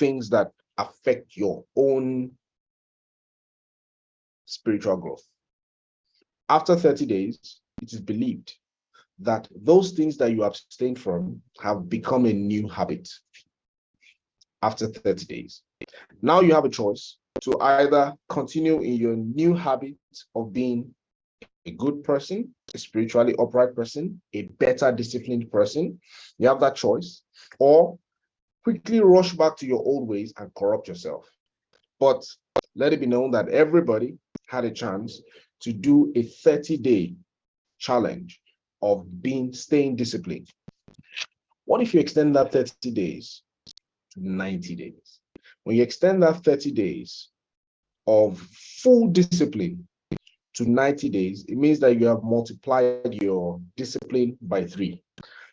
things that affect your own spiritual growth. After 30 days, it is believed that those things that you abstained from have become a new habit after 30 days. Now you have a choice to either continue in your new habit of being a good person, a spiritually upright person, a better disciplined person. You have that choice, or quickly rush back to your old ways and corrupt yourself. But let it be known that everybody had a chance to do a 30-day challenge of staying disciplined. What if you extend that 30 days to 90 days? When you extend that 30 days of full discipline to 90 days, it means that you have multiplied your discipline by 3.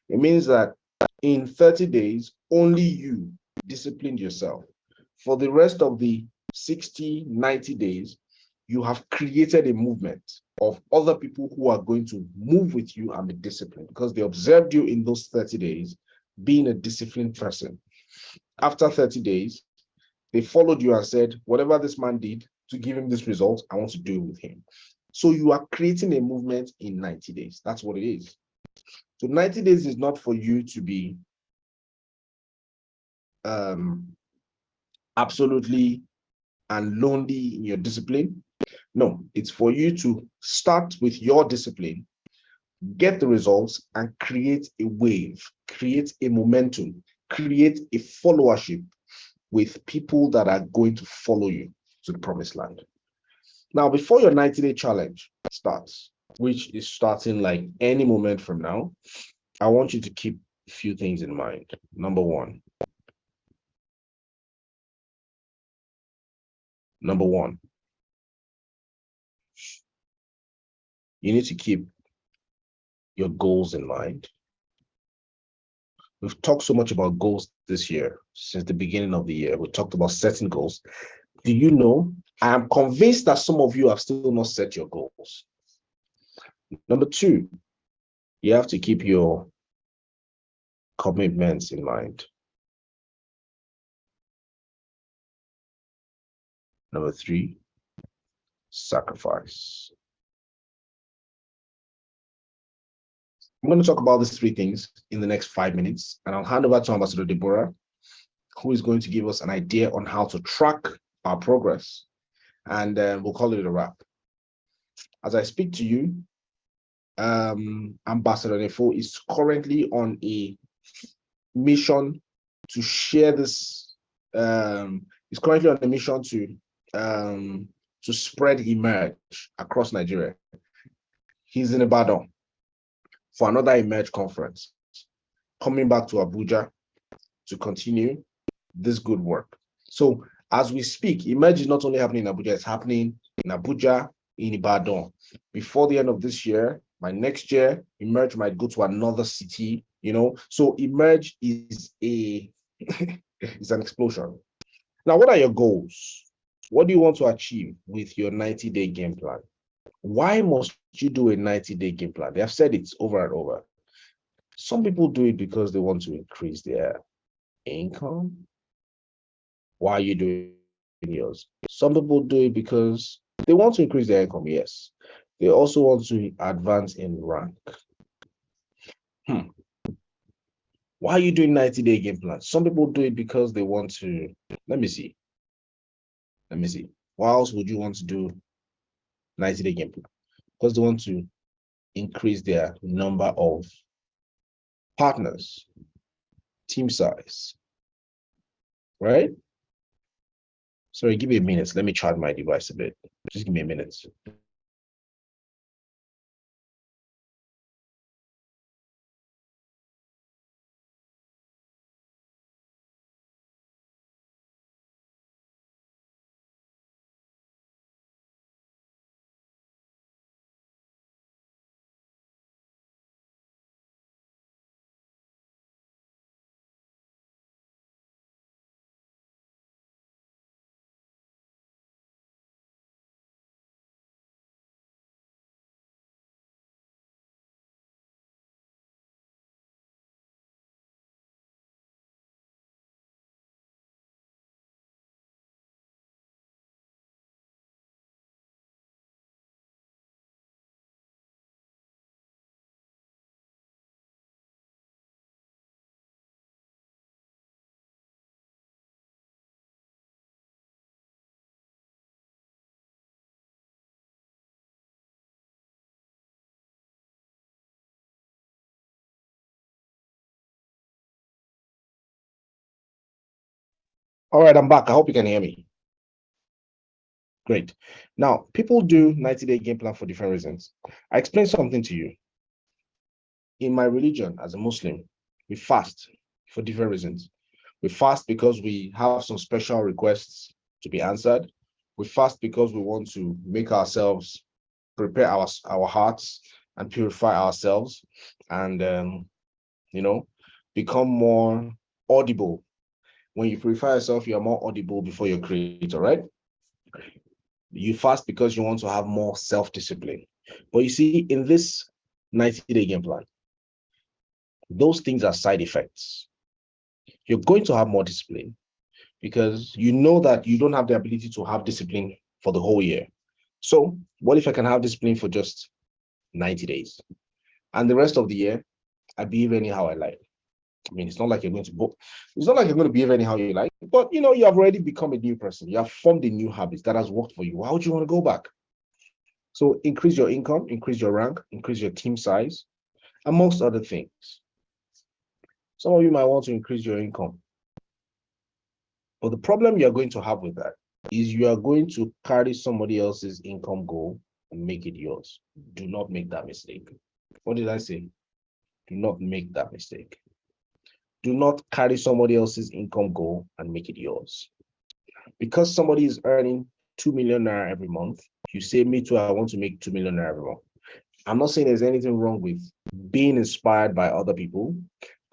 It means that in 30 days, only you disciplined yourself. For the rest of the 60, 90 days, you have created a movement of other people who are going to move with you and be disciplined because they observed you in those 30 days being a disciplined person. After 30 days, they followed you and said, whatever this man did to give him this result, I want to do it with him. So you are creating a movement in 90 days. That's what it is. So 90 days is not for you to be absolutely and lonely in your discipline. No, it's for you to start with your discipline, get the results, and create a wave, create a momentum, create a followership with people that are going to follow you to the promised land. Now, before your 90-day challenge starts, which is starting like any moment from now, I want you to keep a few things in mind. Number one, you need to keep your goals in mind. We've talked so much about goals this year, since the beginning of the year. We talked about setting goals. Do you know, I am convinced that some of you have still not set your goals. Number two, you have to keep your commitments in mind. Number three, sacrifice. I'm going to talk about these 3 things in the next 5 minutes, and I'll hand over to Ambassador Deborah, who is going to give us an idea on how to track our progress, and we'll call it a wrap. As I speak to you, Ambassador Nefo is currently on a mission to share this. He's currently on a mission to spread Emerge across Nigeria. He's in Ibadan for another Emerge conference, coming back to Abuja to continue this good work. So as we speak, Emerge is not only happening in Abuja, it's happening in Abuja, in Ibadan. Before the end of this year, by next year, Emerge might go to another city, you know. So Emerge is is an explosion. Now, what are your goals? What do you want to achieve with your 90-day game plan? Why must you do a 90-day game plan? They have said it over and over. Some people do it because they want to increase their income. Why are you doing yours? Some people do it because they want to increase their income, yes. They also want to advance in rank. Why are you doing 90-day game plan? Some people do it because they want to, let me see. Why else would you want to do 90-day game plan? Because they want to increase their number of partners, team size, right? Sorry, give me a minute. Let me charge my device a bit. Just give me a minute. All right, I'm back. I hope you can hear me. Great. Now, people do 90-day game plan for different reasons. I explained something to you. In my religion, as a Muslim, we fast for different reasons. We fast because we have some special requests to be answered. We fast because we want to make ourselves, prepare our hearts and purify ourselves and, become more audible. When you purify yourself, you are more audible before your creator, right? You fast because you want to have more self-discipline. But you see, in this 90-day game plan, those things are side effects. You're going to have more discipline because you know that you don't have the ability to have discipline for the whole year. So what if I can have discipline for just 90 days? And the rest of the year, I behave anyhow I like. I mean, it's not like you're going to behave anyhow you like, but you have already become a new person. You have formed a new habit that has worked for you. Why would you want to go back? So increase your income, increase your rank, increase your team size, amongst other things. Some of you might want to increase your income. But the problem you're going to have with that is you are going to carry somebody else's income goal and make it yours. Do not make that mistake. What did I say? Do not make that mistake. Do not carry somebody else's income goal and make it yours. Because somebody is earning 2 million naira every month, you say, me too, I want to make 2 million naira every month. I'm not saying there's anything wrong with being inspired by other people.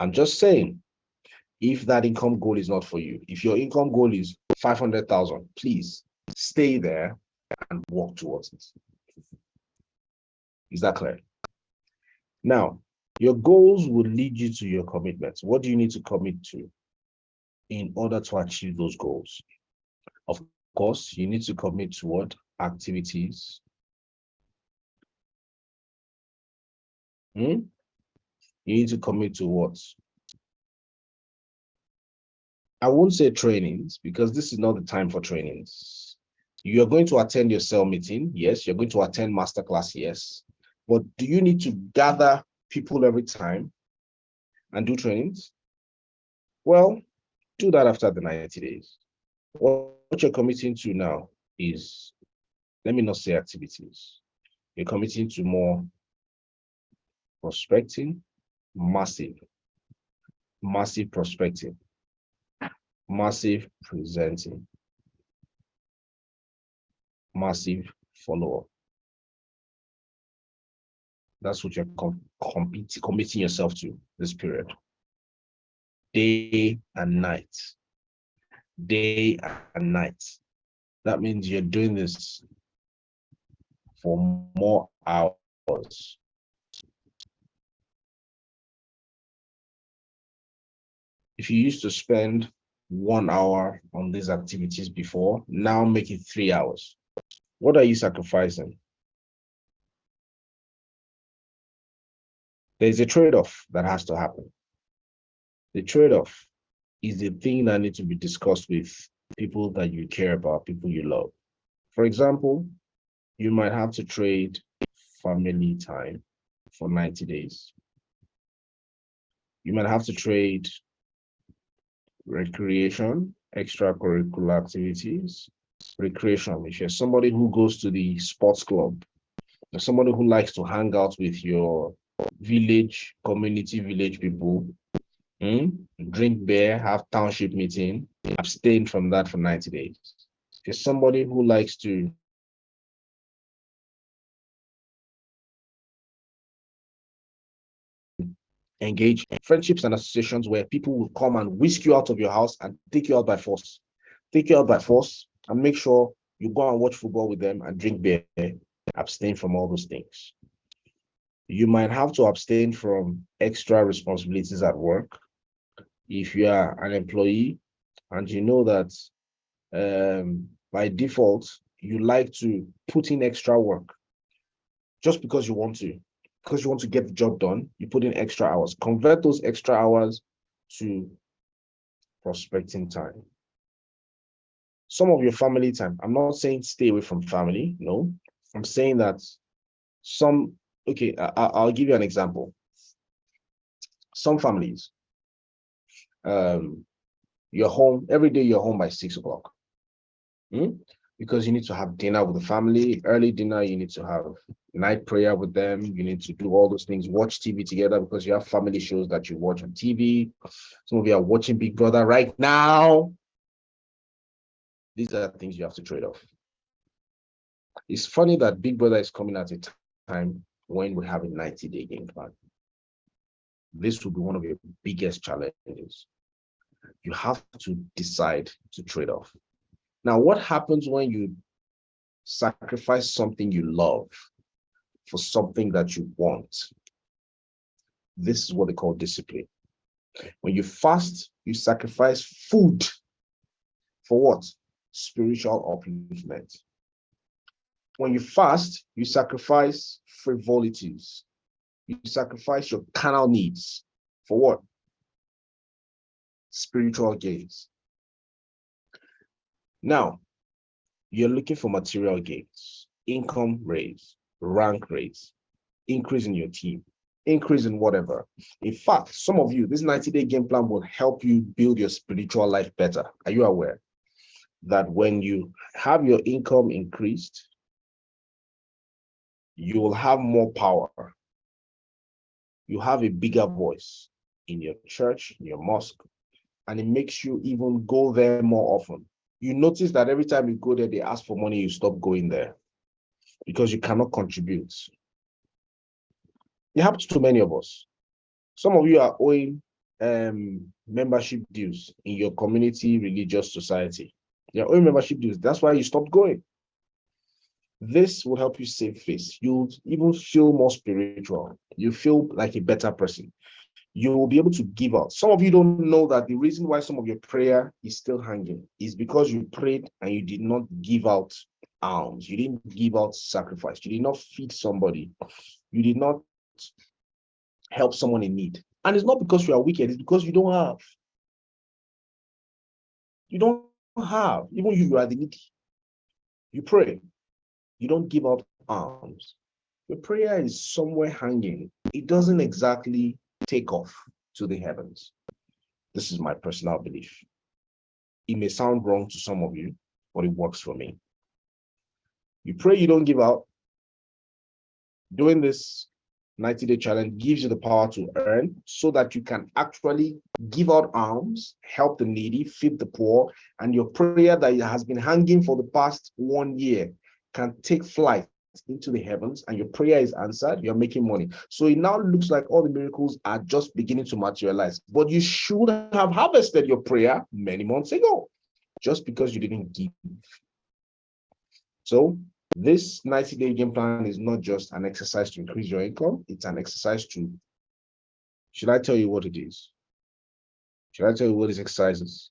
I'm just saying, if that income goal is not for you, if your income goal is 500,000, please stay there and work towards it. Is that clear? Now, your goals will lead you to your commitments. What do you need to commit to in order to achieve those goals? Of course, you need to commit to what? Activities. You need to commit to what? I won't say trainings because this is not the time for trainings. You're going to attend your cell meeting. Yes. You're going to attend masterclass. Yes. But do you need to gather people every time and do trainings? Well, do that after the 90 days. What you're committing to now is, let me not say activities. You're committing to more prospecting, massive prospecting, massive presenting, massive follow-up. That's what you're committing yourself to this period. Day and night. Day and night. That means you're doing this for more hours. If you used to spend 1 hour on these activities before, now make it 3 hours. What are you sacrificing? There's a trade-off that has to happen. The trade-off is the thing that needs to be discussed with people that you care about, people you love. For example, you might have to trade family time for 90 days. You might have to trade recreation, extracurricular activities, recreation. If you're somebody who goes to the sports club, or somebody who likes to hang out with your community village people, drink beer, have township meeting, abstain from that for 90 days. If you're somebody who likes to engage in friendships and associations where people will come and whisk you out of your house and take you out by force. Take you out by force and make sure you go and watch football with them and drink beer, abstain from all those things. You might have to abstain from extra responsibilities at work. If you are an employee and you know that by default, you like to put in extra work just because you want to. Because you want to get the job done, you put in extra hours. Convert those extra hours to prospecting time. Some of your family time. I'm not saying stay away from family. No, I'm saying that I'll give you an example. Some families, You're home every day, you're home by 6 o'clock. Because you need to have dinner with the family, early dinner, you need to have night prayer with them, you need to do all those things, watch TV together because you have family shows that you watch on TV. Some of you are watching Big Brother right now. These are things you have to trade off. It's funny that Big Brother is coming at a time when we have a 90-day game plan. This will be one of your biggest challenges. You have to decide to trade off. Now, what happens when you sacrifice something you love for something that you want? This is what they call discipline. When you fast, you sacrifice food for what? Spiritual upliftment. When you fast, you sacrifice frivolities. You sacrifice your carnal needs for what? Spiritual gains. Now, you're looking for material gains, income raise, rank raise, increase in your team, increase in whatever. In fact, some of you, this 90-day game plan will help you build your spiritual life better. Are you aware that when you have your income increased, you will have more power? You have a bigger voice in your church, in your mosque, and it makes you even go there more often. You notice that every time you go there, they ask for money, you stop going there because you cannot contribute. It happens to many of us. Some of you are owing membership dues in your community religious society. You're owing membership dues. That's why you stopped going. This will help you save face. You'll even feel more spiritual. You feel like a better person. You will be able to give out. Some of you don't know that the reason why some of your prayer is still hanging is because you prayed and you did not give out alms. You didn't give out sacrifice. You did not feed somebody. You did not help someone in need. And it's not because you are wicked. It's because you don't have. You don't have. Even you are the needy. You pray. You don't give out alms. Your prayer is somewhere hanging. It doesn't exactly take off to the heavens. This is my personal belief. It may sound wrong to some of you, but it works for me. You pray, you don't give out. Doing this 90-day challenge gives you the power to earn so that you can actually give out alms, help the needy, feed the poor, and your prayer that has been hanging for the past 1 year can take flight into the heavens, and your prayer is answered. You're making money. So it now looks like all the miracles are just beginning to materialize, but you should have harvested your prayer many months ago just because you didn't give. So this 90-day game plan is not just an exercise to increase your income. It's an exercise to, should I tell you what it is? Should I tell you what this exercise is?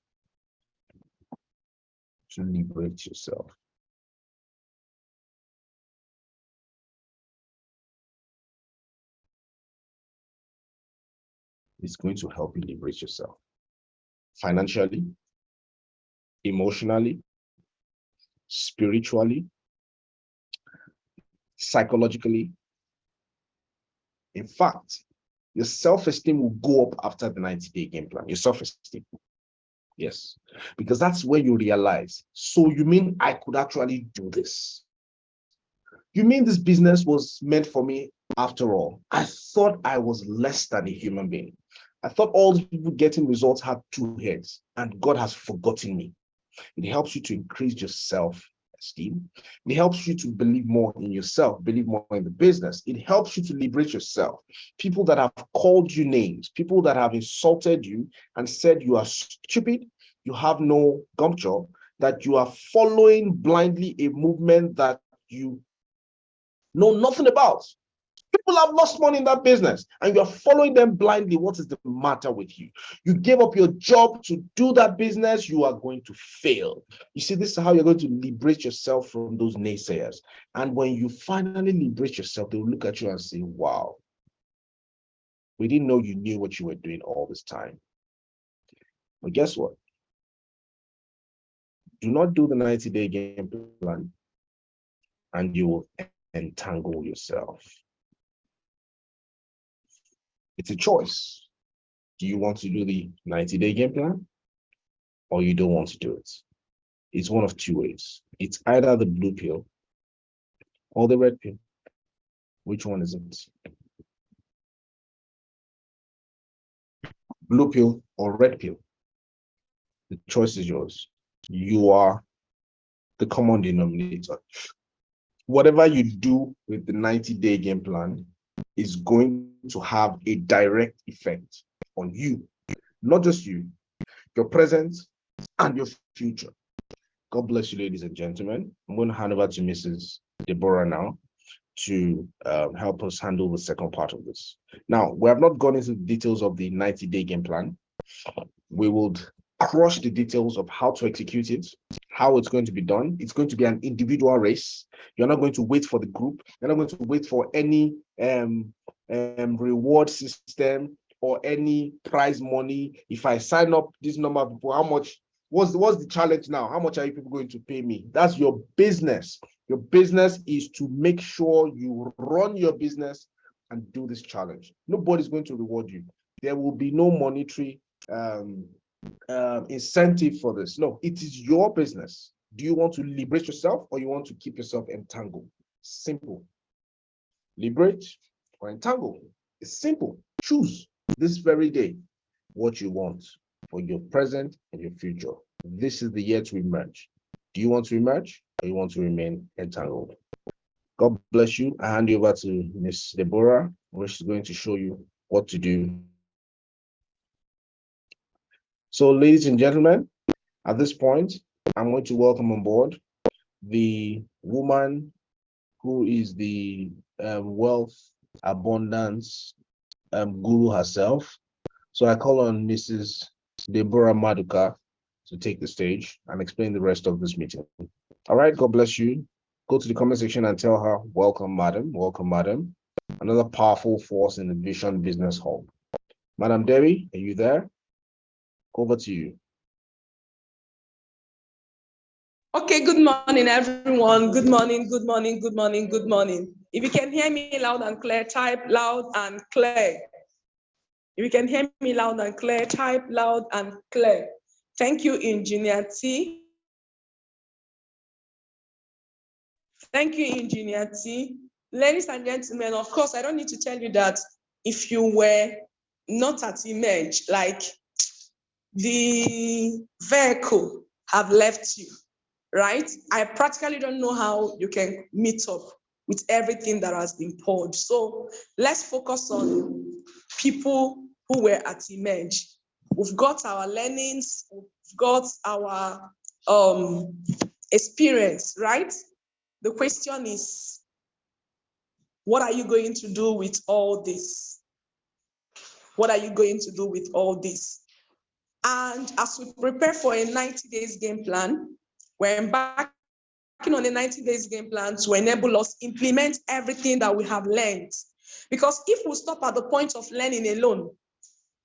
To liberate yourself. It's going to help you liberate yourself financially, emotionally, spiritually, psychologically. In fact, your self-esteem will go up after the 90-day game plan. Your self-esteem. Yes. Because that's where you realize, so you mean I could actually do this? You mean this business was meant for me after all? I thought I was less than a human being. I thought all the people getting results had two heads, and God has forgotten me. It helps you to increase your self-esteem. It helps you to believe more in yourself, believe more in the business. It helps you to liberate yourself. People that have called you names, people that have insulted you and said you are stupid, you have no gumption, that you are following blindly a movement that you know nothing about. People have lost money in that business and you're following them blindly. What is the matter with you? You gave up your job to do that business, you are going to fail. You see, this is how you're going to liberate yourself from those naysayers. And when you finally liberate yourself, they'll look at you and say, wow, we didn't know you knew what you were doing all this time. But guess what? Do not do the 90-day game plan and you will entangle yourself. It's a choice. Do you want to do the 90-day game plan? or you don't want to do it. It's one of two ways. It's either the blue pill or the red pill. Which one is it? Blue pill or red pill? The choice is yours. You are the common denominator. Whatever you do with the 90-day game plan is going to have a direct effect on you, not just you, your present and your future. God bless you, ladies and gentlemen. I'm going to hand over to Mrs. Deborah now to help us handle the second part of this. Now, we have not gone into the details of the 90-day game plan. We will crush the details of how to execute it, how it's going to be done. It's going to be an individual race. You're not going to wait for the group. You're not going to wait for any reward system or any prize money. If I sign up this number of people, how much? What's the challenge now? How much are you people going to pay me? That's your business. Your business is to make sure you run your business and do this challenge. Nobody's going to reward you. There will be no monetary incentive for this. No, it is your business. Do you want to liberate yourself or you want to keep yourself entangled? Simple. Liberate or entangle. It's simple. Choose this very day what you want for your present and your future. This is the year to emerge. Do you want to emerge or you want to remain entangled? God bless you. I hand you over to Miss Deborah, where she's going to show you what to do. So, ladies and gentlemen, at this point, I'm going to welcome on board the woman who is the wealth abundance guru herself. So I call on Mrs. Deborah Maduka to take the stage and explain the rest of this meeting. All right, God bless you. Go to the comment section and tell her, welcome, madam. Welcome, madam. Another powerful force in the Vision Business Hub. Madam Debbie, are you there? Over to you. Okay, good morning, everyone. Good morning, good morning, good morning, good morning. If you can hear me loud and clear, type loud and clear. If you can hear me loud and clear, type loud and clear. Thank you, Engineer T. Thank you, Engineer T. Ladies and gentlemen, of course, I don't need to tell you that if you were not at Image, like the vehicle have left you, right? I practically don't know how you can meet up with everything that has been poured. So let's focus on people who were at Image. We've got our learnings, we've got our experience, right? The question is, what are you going to do with all this? What are you going to do with all this? And as we prepare for a 90 days game plan, we're embarking on a 90 days game plan to enable us implement everything that we have learned. Because if we stop at the point of learning alone,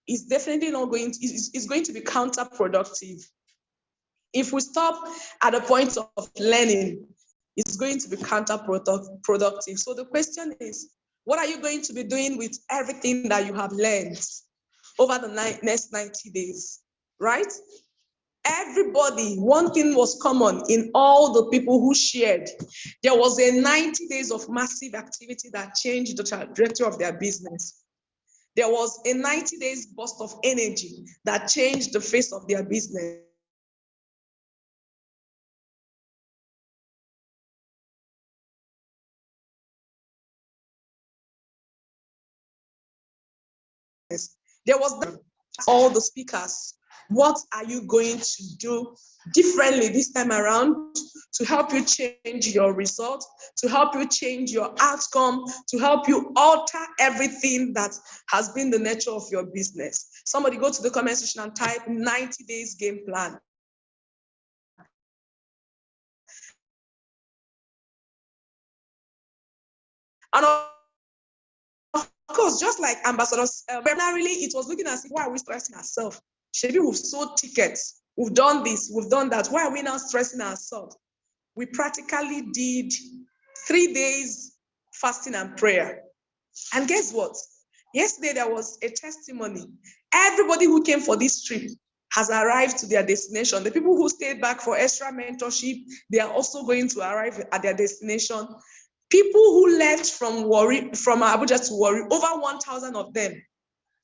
it's definitely not going to, it's going to be counterproductive. If we stop at the point of learning, it's going to be counterproductive. So the question is, what are you going to be doing with everything that you have learned over the next 90 days, right? Everybody, one thing was common in all the people who shared. There was a 90 days of massive activity that changed the trajectory of their business. There was a 90 days burst of energy that changed the face of their business. There was all the speakers. What are you going to do differently this time around to help you change your result, to help you change your outcome, to help you alter everything that has been the nature of your business? Somebody go to the comment section and type 90 days game plan. And of course, just like ambassadors, primarily it was looking as if, why are we stressing ourselves? Maybe we've sold tickets, we've done this, we've done that. Why are we now stressing ourselves? We practically did 3 days fasting and prayer. And guess what? Yesterday there was a testimony. Everybody who came for this trip, has arrived to their destination. The people who stayed back for extra mentorship, they are also going to arrive at their destination. People who left from Abuja to Warri, over 1,000 of them.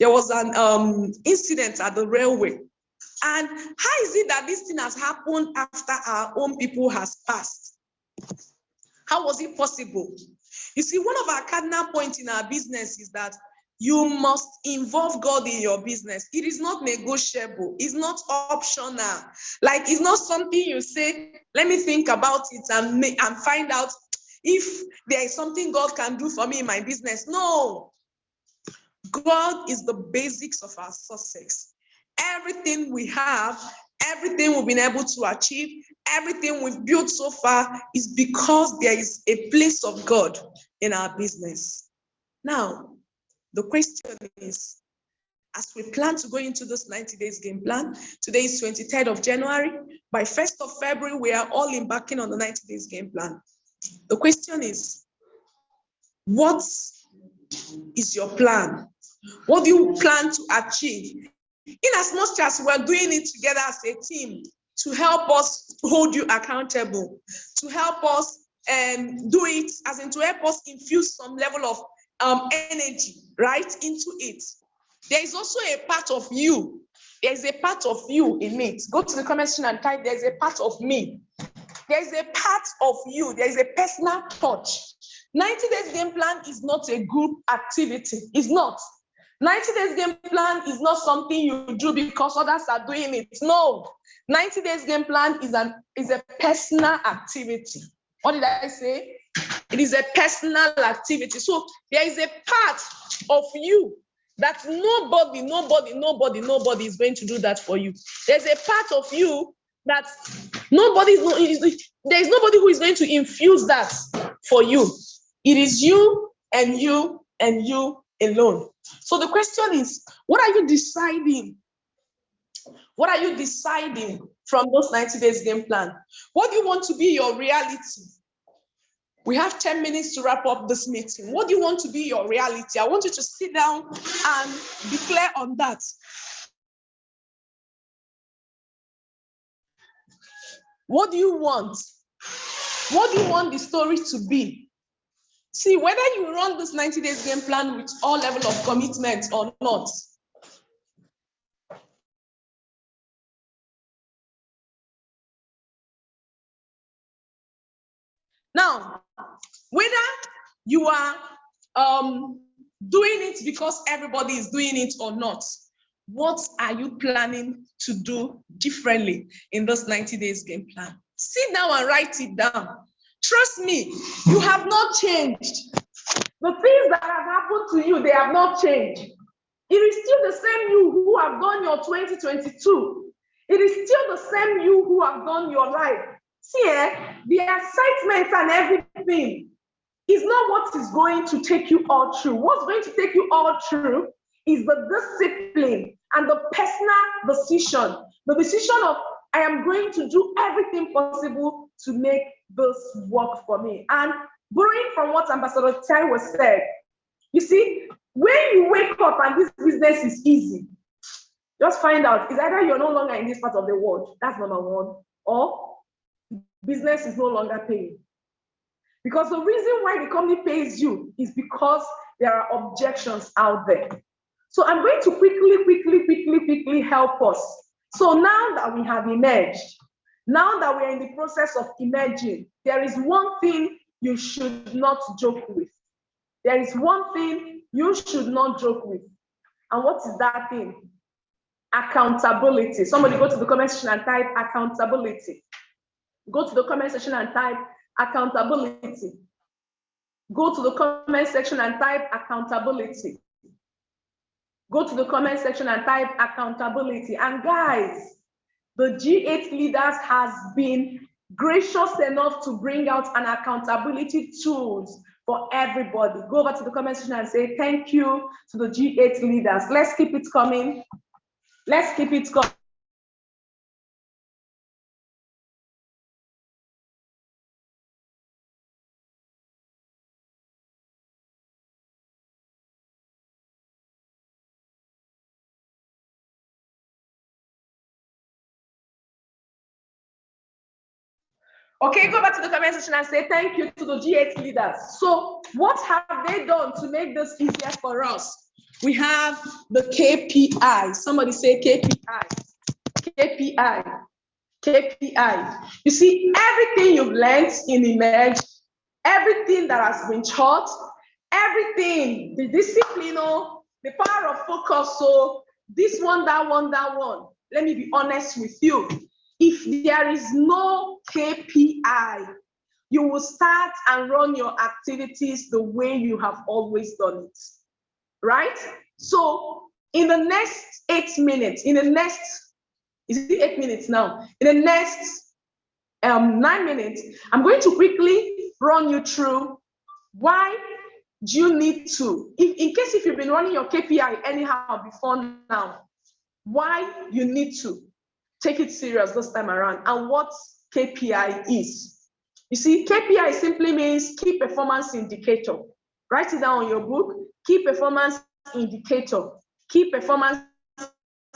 There was an incident at the railway. And how is it that this thing has happened after our own people has passed? How was it possible? You see, one of our cardinal points in our business is that you must involve God in your business. It is not negotiable. It's not optional. Like, it's not something you say, let me think about it and find out if there is something God can do for me in my business. No. God is the basics of our success. Everything we have, everything we've been able to achieve, everything we've built so far is because there is a place of God in our business. Now, the question is, as we plan to go into this 90 days game plan, today is 23rd of January. By 1st of February, we are all embarking on the 90 days game plan. The question is, what is your plan? What do you plan to achieve? In as much as we're doing it together as a team to help us hold you accountable, to help us do it, as in to help us infuse some level of energy, right, into it. There is also a part of you. There is a part of you in it. Go to the comment section and type, there's a part of me. There is a part of you. There is a personal touch. 90 days game plan is not a group activity. It's not. 90 days game plan is not something you do because others are doing it. No. 90 days game plan is a personal activity. What did I say? It is a personal activity. So there is a part of you that nobody is going to do that for you. There's a part of you that there is nobody who is going to infuse that for you. It is you and you and you alone. So the question is, what are you deciding? What are you deciding from those 90 days game plan? What do you want to be your reality? We have 10 minutes to wrap up this meeting. What do you want to be your reality? I want you to sit down and declare on that. What do you want? What do you want the story to be? See, whether you run this 90 days game plan with all level of commitment or not, now, whether you are doing it because everybody is doing it or not, what are you planning to do differently in this 90 days game plan? Sit down and write it down. Trust me, you have not changed. The things that have happened to you, they have not changed. It is still the same you who have done your 2022. It is still the same you who have done your life. See, the excitement and everything is not what is going to take you all through. What's going to take you all through is the discipline and the personal decision. The decision of, I am going to do everything possible to make this work for me. And borrowing from what Ambassador Tai was said, you see, when you wake up and this business is easy, just find out, is either you're no longer in this part of the world, that's number one, or business is no longer paying. Because the reason why the company pays you is because there are objections out there. So I'm going to quickly help us. So now that we have emerged, now that we are in the process of emerging, there is one thing you should not joke with. There is one thing you should not joke with. And what is that thing? Accountability. Somebody go to the comment section and type accountability. Go to the comment section and type accountability. Go to the comment section and type accountability. Go to the comment section and type accountability. And guys, the G8 leaders has been gracious enough to bring out an accountability tools for everybody. Go over to the comment section and say thank you to the G8 leaders. Let's keep it coming. Let's keep it coming. Okay, go back to the comment section and say thank you to the G8 leaders. So what have they done to make this easier for us? We have the KPI. Somebody say KPI. KPI. KPI. You see, everything you've learned in Emerge, everything that has been taught, everything, the discipline, the power of focus, so this one, that one, that one. Let me be honest with you. If there is no KPI, you will start and run your activities the way you have always done it, right? So in the next 8 minutes, is it 8 minutes now? In the next 9 minutes, I'm going to quickly run you through why do you need to, in case if you've been running your KPI anyhow before now, why you need to take it serious this time around and what KPI is. You see, KPI simply means key performance indicator. Write it down on your book. Key performance indicator. Key performance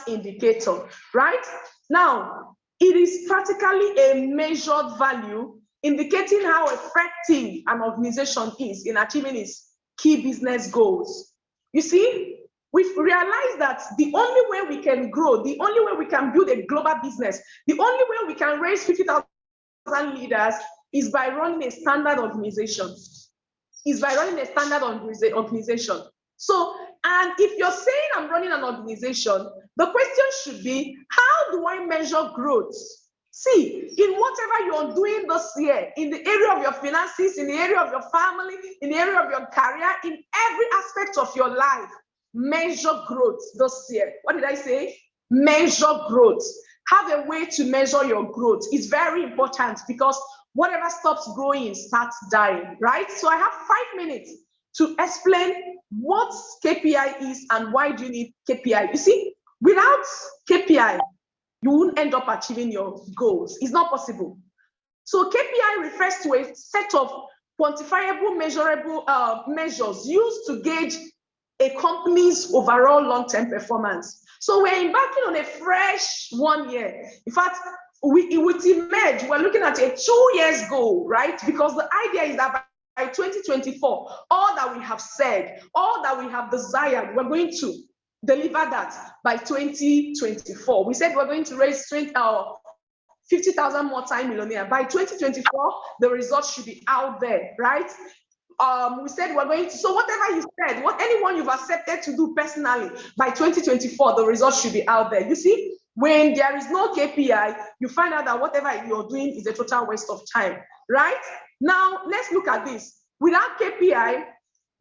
indicator, right? Now, it is practically a measured value indicating how effective an organization is in achieving its key business goals. You see, we've realized that the only way we can grow, the only way we can build a global business, the only way we can raise 50,000 leaders is by running a standard organization. So, and if you're saying I'm running an organization, the question should be, how do I measure growth? See, in whatever you're doing this year, in the area of your finances, in the area of your family, in the area of your career, in every aspect of your life, measure growth this year. What did I say? Measure growth. Have a way to measure your growth. It's very important because whatever stops growing starts dying, right? So I have 5 minutes to explain what KPI is and why do you need KPI. You see, without KPI, you won't end up achieving your goals. It's not possible. So KPI refers to a set of quantifiable, measurable measures used to gauge a company's overall long-term performance. So we're embarking on a fresh 1 year. In fact, with Emerge, we're looking at a 2 years goal, right? Because the idea is that by 2024, all that we have said, all that we have desired, we're going to deliver that by 2024. We said we're going to raise 50,000 more time millionaire. By 2024, the results should be out there, right? We said we're going to, so whatever you said, anyone you've accepted to do personally, by 2024, the results should be out there. You see, when there is no KPI, you find out that whatever you're doing is a total waste of time, right? Now, let's look at this. Without KPI,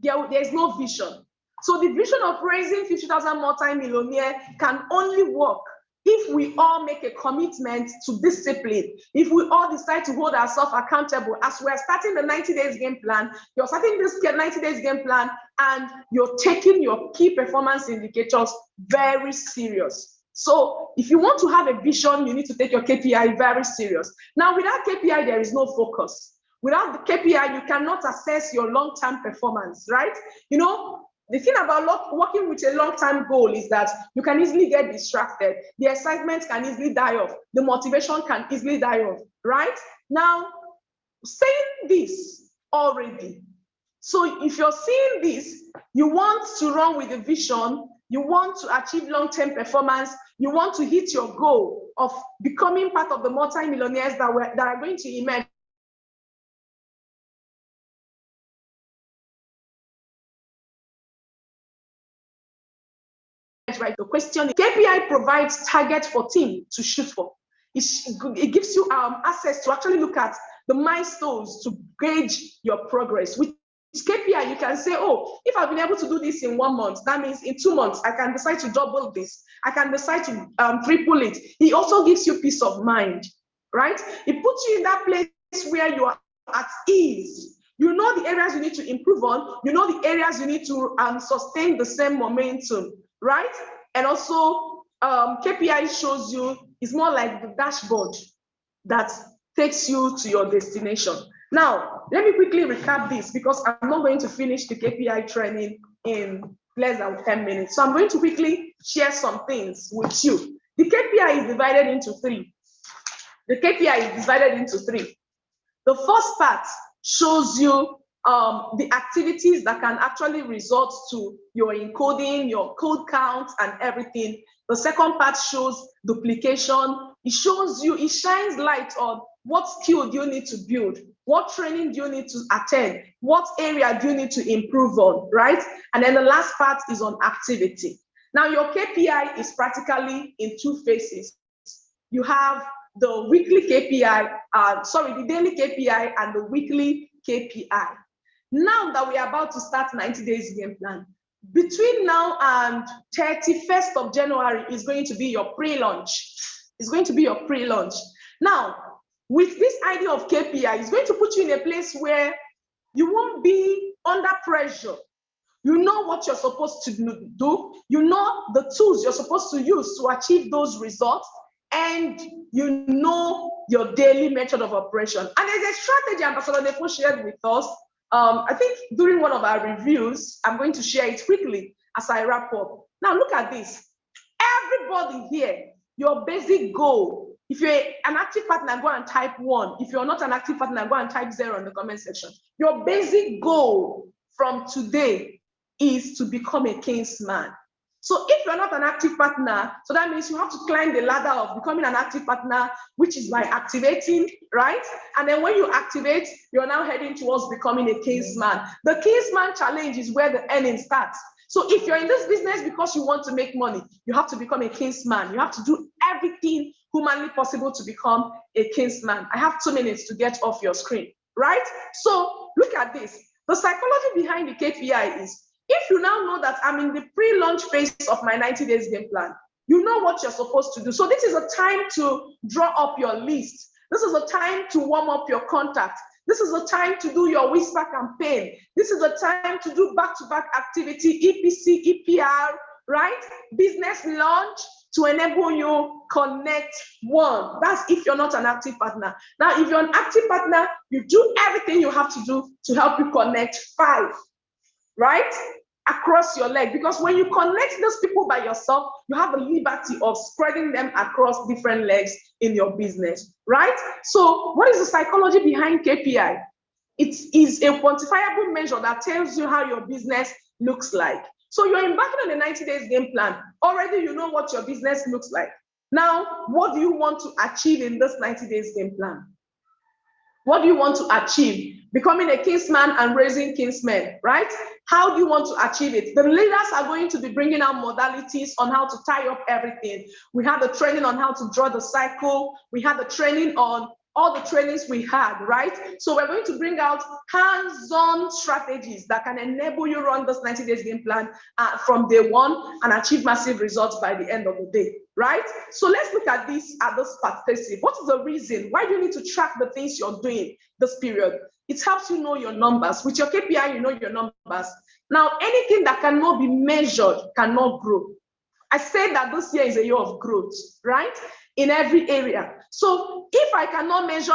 there's no vision. So the vision of raising 50,000 multi-millionaire can only work if we all make a commitment to discipline, if we all decide to hold ourselves accountable. As we're starting the 90 days game plan, you're starting this 90 days game plan and you're taking your key performance indicators very serious. So if you want to have a vision, you need to take your KPI very serious. Now, without KPI, there is no focus. Without the KPI, you cannot assess your long-term performance, right? You know, the thing about working with a long-term goal is that you can easily get distracted. The excitement can easily die off. The motivation can easily die off, right? Now, saying this already, so if you're seeing this, you want to run with a vision, you want to achieve long-term performance, you want to hit your goal of becoming part of the multi-millionaires that are going to emerge. Right, the question is, KPI provides target for team to shoot for. It gives you access to actually look at the milestones to gauge your progress. With KPI, you can say, oh, if I've been able to do this in 1 month, that means in 2 months, I can decide to double this. I can decide to triple it. It also gives you peace of mind, right? It puts you in that place where you are at ease. You know the areas you need to improve on. You know the areas you need to sustain the same momentum, right? And also, KPI shows you, it's more like the dashboard that takes you to your destination. Now, let me quickly recap this because I'm not going to finish the KPI training in less than 10 minutes. So I'm going to quickly share some things with you. The KPI is divided into three. The first part shows you the activities that can actually result to your encoding, your code count, and everything. The second part shows duplication. It shows you, it shines light on what skill do you need to build, what training do you need to attend, what area do you need to improve on, right? And then the last part is on activity. Now, your KPI is practically in two phases. You have the weekly KPI, the daily KPI and the weekly KPI. Now that we are about to start 90 days game plan, between now and 31st of January is going to be your pre-launch. It's going to be your pre-launch. Now, with this idea of KPI, it's going to put you in a place where you won't be under pressure. You know what you're supposed to do. You know the tools you're supposed to use to achieve those results. And you know your daily method of operation. And there's a strategy Ambassador Nepo shared with us. I think during one of our reviews, I'm going to share it quickly as I wrap up. Now look at this. Everybody here, your basic goal. If you're an active partner, go and type 1. If you're not an active partner, go and type 0 in the comment section. Your basic goal from today is to become a kingsman. So if you're not an active partner, so that means you have to climb the ladder of becoming an active partner, which is by activating, right? And then when you activate, you're now heading towards becoming a kingsman. The kingsman challenge is where the earning starts. So if you're in this business because you want to make money, you have to become a kingsman. You have to do everything humanly possible to become a kingsman. I have 2 minutes to get off your screen, right? So look at this. The psychology behind the KPI is, if you now know that I'm in the pre-launch phase of my 90 days game plan, you know what you're supposed to do. So this is a time to draw up your list. This is a time to warm up your contacts. This is a time to do your whisper campaign. This is a time to do back-to-back activity, EPC, EPR, right? Business launch to enable you connect 1. That's if you're not an active partner. Now, if you're an active partner, you do everything you have to do to help you connect 5. Right? Across your leg. Because when you connect those people by yourself, you have the liberty of spreading them across different legs in your business. Right? So what is the psychology behind KPI? It is a quantifiable measure that tells you how your business looks like. So you're embarking on a 90 days game plan. Already you know what your business looks like. Now, what do you want to achieve in this 90 days game plan? What do you want to achieve? Becoming a kingsman and raising kingsmen, right? How do you want to achieve it? The leaders are going to be bringing out modalities on how to tie up everything. We had the training on how to draw the cycle. We had the training on all the trainings we had, right? So we're going to bring out hands-on strategies that can enable you run this 90 days game plan from day 1 and achieve massive results by the end of the day, right? So let's look at this perspective. What is the reason? Why do you need to track the things you're doing this period? It helps you know your numbers. With your KPI, you know your numbers. Now, anything that cannot be measured cannot grow. I said that this year is a year of growth, right? In every area. So if I cannot measure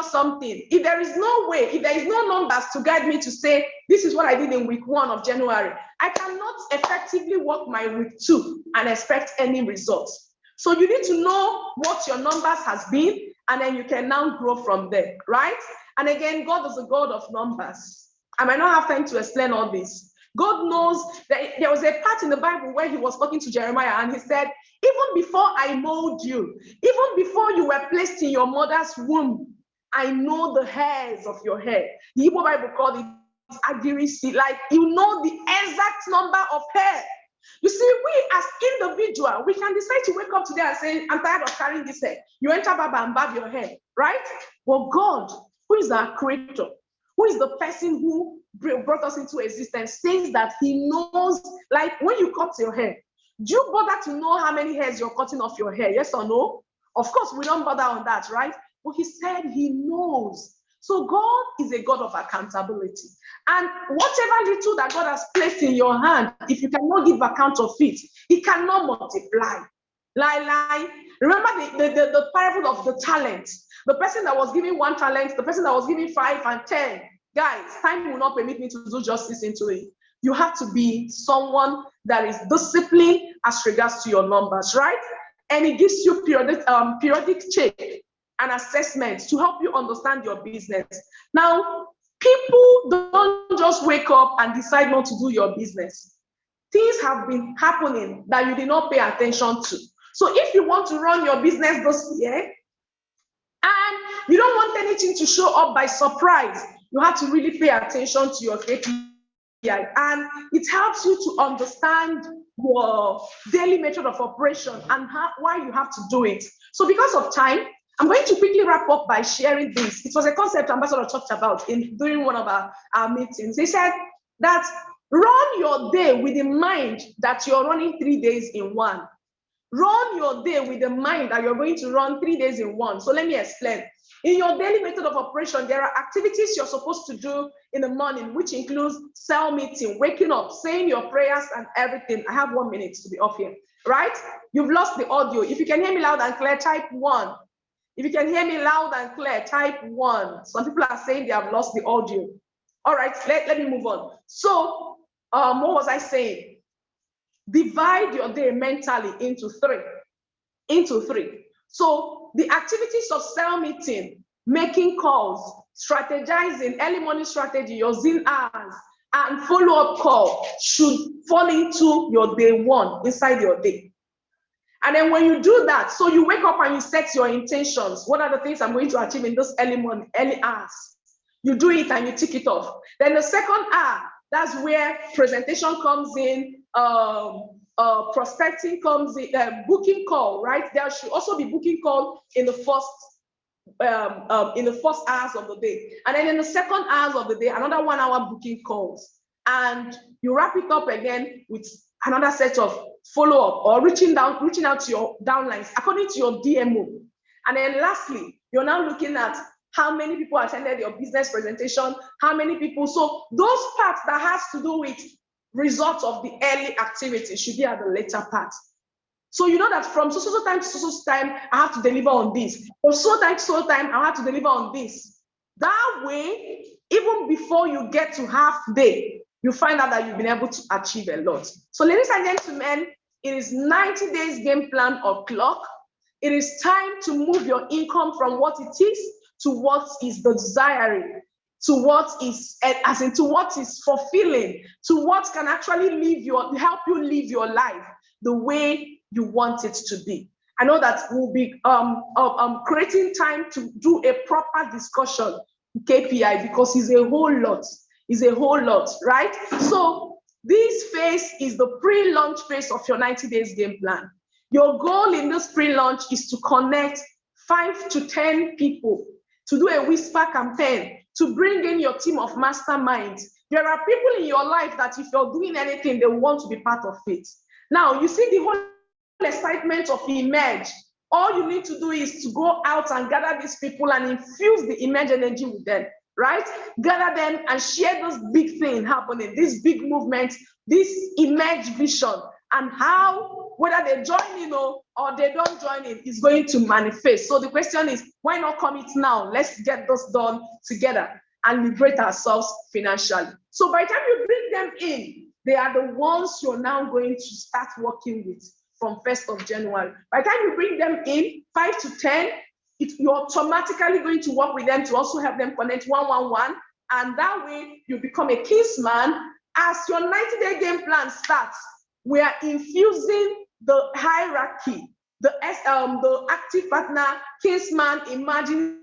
something, if there is no way, if there is no numbers to guide me to say, this is what I did in week 1 of January, I cannot effectively work my week 2 and expect any results. So you need to know what your numbers has been, and then you can now grow from there, right? And again, God is a God of numbers. I might not have time to explain all this. God knows that there was a part in the Bible where he was talking to Jeremiah and he said, even before I mold you, even before you were placed in your mother's womb, I know the hairs of your head. The Hebrew Bible called it accuracy, like you know the exact number of hair. You see, we as individual, we can decide to wake up today and say, I'm tired of carrying this hair. You enter Baba and barb your hair, right? But God, who is our creator, who is the person who brought us into existence, says that he knows, like when you cut your hair, do you bother to know how many hairs you're cutting off your hair? Yes or no? Of course, we don't bother on that, right? But he said he knows. So God is a God of accountability. And whatever little that God has placed in your hand, if you cannot give account of it, it cannot multiply. Remember the parable of the talents. The person that was giving 1 talent, the person that was giving 5 and 10. Guys, time will not permit me to do justice into it. You have to be someone that is disciplined as regards to your numbers, right? And it gives you periodic check. and assessments to help you understand your business. Now, people don't just wake up and decide not to do your business. Things have been happening that you did not pay attention to. So if you want to run your business this year, and you don't want anything to show up by surprise, you have to really pay attention to your KPI. And it helps you to understand your daily method of operation and why you have to do it. So because of time, I'm going to quickly wrap up by sharing this. It was a concept Ambassador talked about during one of our meetings. He said that run your day with the mind that you're running 3 days in one. Run your day with the mind that you're going to run 3 days in one. So let me explain. In your daily method of operation, there are activities you're supposed to do in the morning, which includes cell meeting, waking up, saying your prayers and everything. I have 1 minute to be off here, right? You've lost the audio. If you can hear me loud and clear, type 1. If you can hear me loud and clear, type 1. Some people are saying they have lost the audio. All right, let me move on. So what was I saying? Divide your day mentally into three. So the activities of cell meeting, making calls, strategizing, early morning strategy, your Zoom hours, and follow-up call should fall into your day one, inside your day. And then when you do that, so you wake up and you set your intentions. What are the things I'm going to achieve in this early morning, early hours? You do it and you tick it off. Then the second hour, that's where presentation comes in, prospecting comes in, booking call, right? There should also be booking call in the first hours of the day. And then in the second hours of the day, another 1 hour booking calls. And you wrap it up again with another set of follow-up or reaching out to your downlines according to your DMO. And then lastly, you're now looking at how many people attended your business presentation, how many people. So those parts that has to do with results of the early activity should be at the later part. So you know that from so time to so time, I have to deliver on this. From so time to so time, I have to deliver on this. That way, even before you get to half day, you find out that you've been able to achieve a lot. So ladies and gentlemen, it is 90 days game plan or clock. It is time to move your income from what it is to what is the desiring, to what is, as in to what is fulfilling, to what can actually help you live your life the way you want it to be. I know that we'll be creating time to do a proper discussion KPI because it's a whole lot, right? So this phase is the pre-launch phase of your 90 days game plan. Your goal in this pre-launch is to connect 5 to 10 people, to do a whisper campaign, to bring in your team of masterminds. There are people in your life that if you're doing anything, they want to be part of it. Now, you see the whole excitement of Emerge. All you need to do is to go out and gather these people and infuse the Emerge energy with them, right? Gather them and share this big thing happening, this big movement, this Emerge vision, and how, whether they join in or they don't join in, is going to manifest. So the question is, why not commit now? Let's get this done together and liberate ourselves financially. So by the time you bring them in, they are the ones you're now going to start working with from 1st of January. By the time you bring them in, 5 to 10, you're automatically going to work with them to also help them connect 111. And that way you become a kingsman. As your 90-day game plan starts, we are infusing the hierarchy, the active partner, kingsman, imagine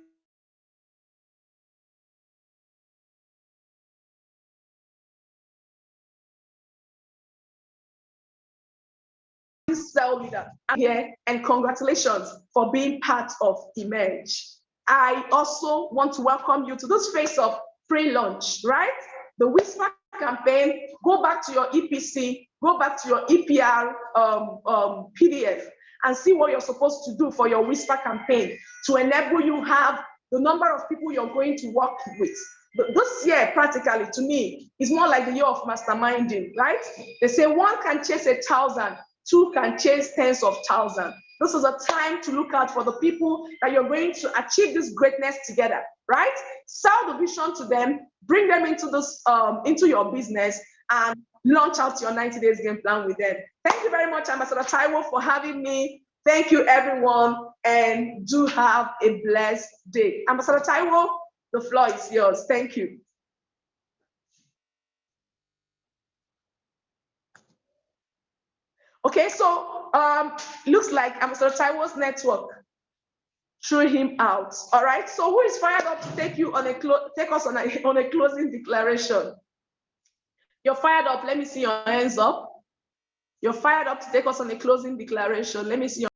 cell leader here, and congratulations for being part of Emerge. I also want to welcome you to this phase of pre-launch, right? The Whisper campaign. Go back to your EPC, go back to your EPR PDF and see what you're supposed to do for your Whisper campaign to enable you have the number of people you're going to work with. This year, practically, to me, is more like the year of masterminding, right? They say 1 can chase 1,000, 2 can chase tens of thousands. This is a time to look out for the people that you're going to achieve this greatness together, right? Sell the vision to them, bring them into this, into your business, and launch out your 90 days game plan with them. Thank you very much, Ambassador Taiwo, for having me. Thank you, everyone. and do have a blessed day. Ambassador Taiwo, the floor is yours. Thank you. Okay, so looks like Ambassador Taiwo's network threw him out. All right, so who is fired up to take us on a closing declaration? You're fired up. Let me see your hands up. You're fired up to take us on a closing declaration. Let me see your